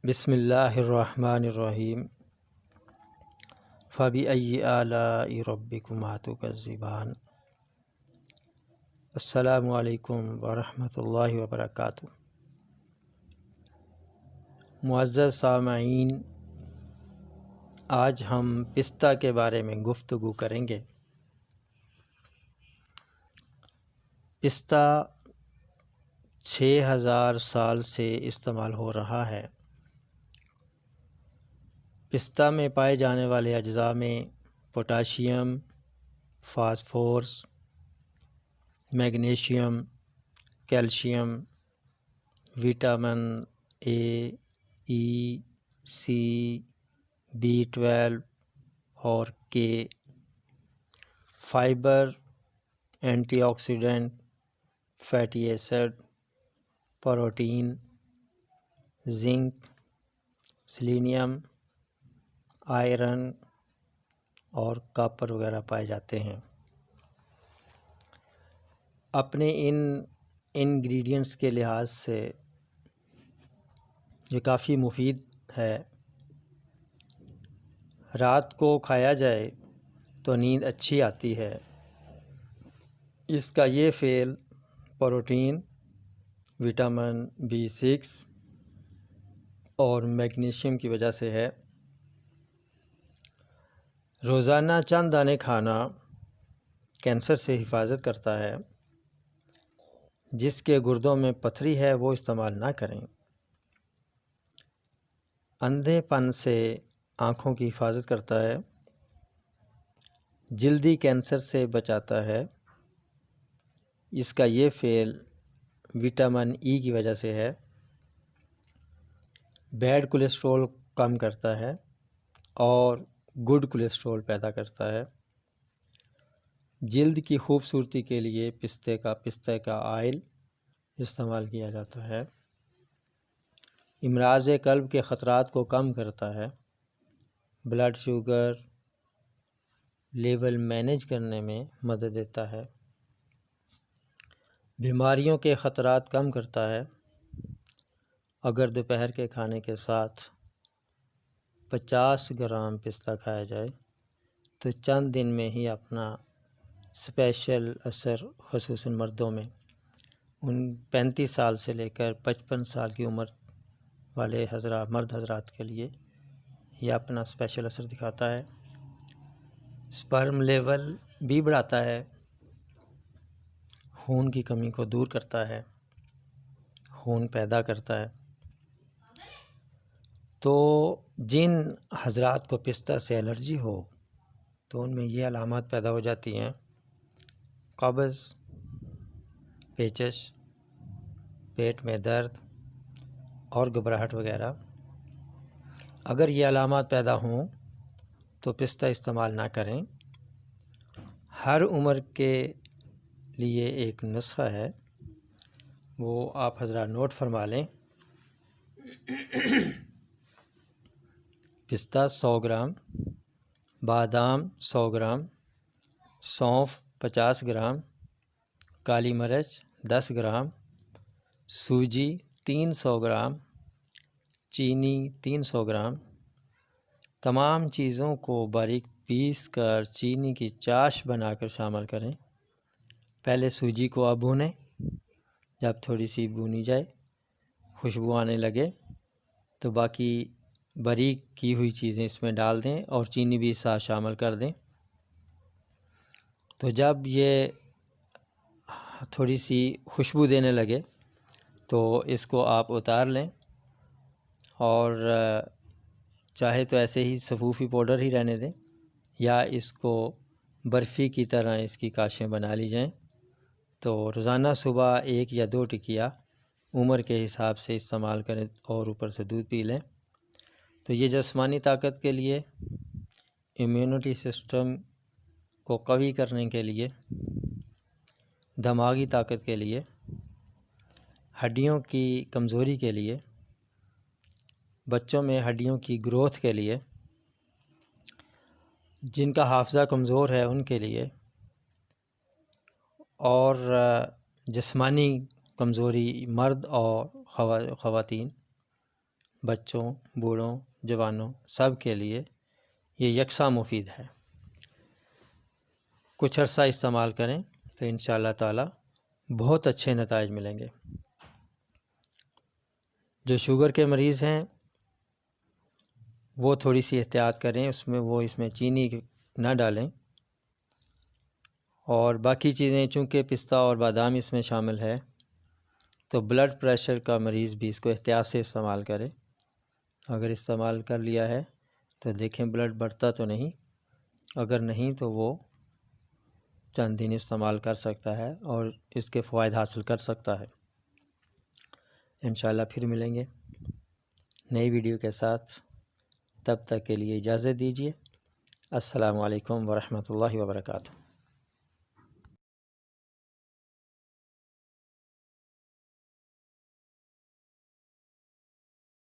بسم اللہ الرحمن الرحیم فبأي آلاء ربكما تكذبان۔ السلام علیکم ورحمۃ اللہ وبرکاتہ۔ معزز سامعین، آج ہم پستہ کے بارے میں گفتگو کریں گے۔ پستہ 6000 سال سے استعمال ہو رہا ہے۔ پستہ میں پائے جانے والے اجزاء میں potassium, phosphorus, magnesium, calcium, vitamin A, E, C, B12 اور K, fibre, antioxidant, fatty acid, protein, zinc, selenium, iron اور کاپر وغیرہ پائے جاتے ہیں۔ اپنے ان انگریڈینٹس کے لحاظ سے یہ کافی مفید ہے۔ رات کو کھایا جائے تو نیند اچھی آتی ہے۔ اس کا یہ فعل پروٹین، وٹامن B6 اور میگنیشیم کی وجہ سے ہے۔ روزانہ چند دانے کھانا کینسر سے حفاظت کرتا ہے۔ جس کے گردوں میں پتھری ہے وہ استعمال نہ کریں۔ اندھے پن سے آنکھوں کی حفاظت کرتا ہے۔ جلدی کینسر سے بچاتا ہے۔ اس کا یہ فعل وٹامن ای کی وجہ سے ہے۔ بیڈ کولیسٹرول کم کرتا ہے اور گڈ کولیسٹرول پیدا کرتا ہے۔ جلد کی خوبصورتی کے لیے پستہ کا آئل استعمال کیا جاتا ہے۔ امراض قلب کے خطرات کو کم کرتا ہے۔ بلڈ شوگر لیول مینیج کرنے میں مدد دیتا ہے۔ بیماریوں کے خطرات کم کرتا ہے۔ اگر دوپہر کے کھانے کے ساتھ 50 گرام پستہ کھایا جائے تو چند دن میں ہی اپنا اسپیشل اثر خصوصاً مردوں میں 35 سال سے لے کر 55 سال کی عمر والے مرد حضرات کے لیے یہ اپنا اسپیشل اثر دکھاتا ہے۔ سپرم لیول بھی بڑھاتا ہے۔ خون کی کمی کو دور کرتا ہے۔ خون پیدا کرتا ہے۔ تو جن حضرات کو پستہ سے الرجی ہو تو ان میں یہ علامات پیدا ہو جاتی ہیں: قبض، پیچش، پیٹ میں درد اور گھبراہٹ وغیرہ۔ اگر یہ علامات پیدا ہوں تو پستہ استعمال نہ کریں۔ ہر عمر کے لیے ایک نسخہ ہے، وہ آپ حضرات نوٹ فرما لیں۔ پستہ 100 گرام، بادام 100 گرام، سونف 50 گرام، کالی مرچ 10 گرام، سوجی 300 گرام، چینی 300 گرام۔ تمام چیزوں کو باریک پیس کر چینی کی چاش بنا کر شامل کریں۔ پہلے سوجی کو آپ بھونیں۔ جب تھوڑی سی بھونی جائے، خوشبو آنے لگے تو باقی باریک کی ہوئی چیزیں اس میں ڈال دیں اور چینی بھی ساتھ شامل کر دیں۔ تو جب یہ تھوڑی سی خوشبو دینے لگے تو اس کو آپ اتار لیں اور چاہے تو ایسے ہی سفوفی پاؤڈر ہی رہنے دیں یا اس کو برفی کی طرح اس کی کاشیں بنا لی جائیں۔ تو روزانہ صبح 1 یا 2 ٹکیا عمر کے حساب سے استعمال کریں اور اوپر سے دودھ پی لیں۔ تو یہ جسمانی طاقت کے لیے، امیونٹی سسٹم کو قوی کرنے کے لیے، دماغی طاقت کے لیے، ہڈیوں کی کمزوری کے لیے، بچوں میں ہڈیوں کی گروتھ کے لیے، جن کا حافظہ کمزور ہے ان کے لیے، اور جسمانی کمزوری مرد اور خواتین بچوں، بوڑھوں، جوانوں سب کے لیے یہ یکساں مفید ہے۔ کچھ عرصہ استعمال کریں تو انشاءاللہ تعالی بہت اچھے نتائج ملیں گے۔ جو شوگر کے مریض ہیں وہ تھوڑی سی احتیاط کریں، اس میں چینی نہ ڈالیں، اور باقی چیزیں چونکہ پستہ اور بادام اس میں شامل ہے تو بلڈ پریشر کا مریض بھی اس کو احتیاط سے استعمال کرے۔ اگر استعمال کر لیا ہے تو دیکھیں بلڈ بڑھتا تو نہیں، اگر نہیں تو وہ چند دن استعمال کر سکتا ہے اور اس کے فوائد حاصل کر سکتا ہے۔ انشاءاللہ پھر ملیں گے نئی ویڈیو کے ساتھ، تب تک کے لیے اجازت دیجیے۔ السلام علیکم ورحمۃ اللہ وبرکاتہ۔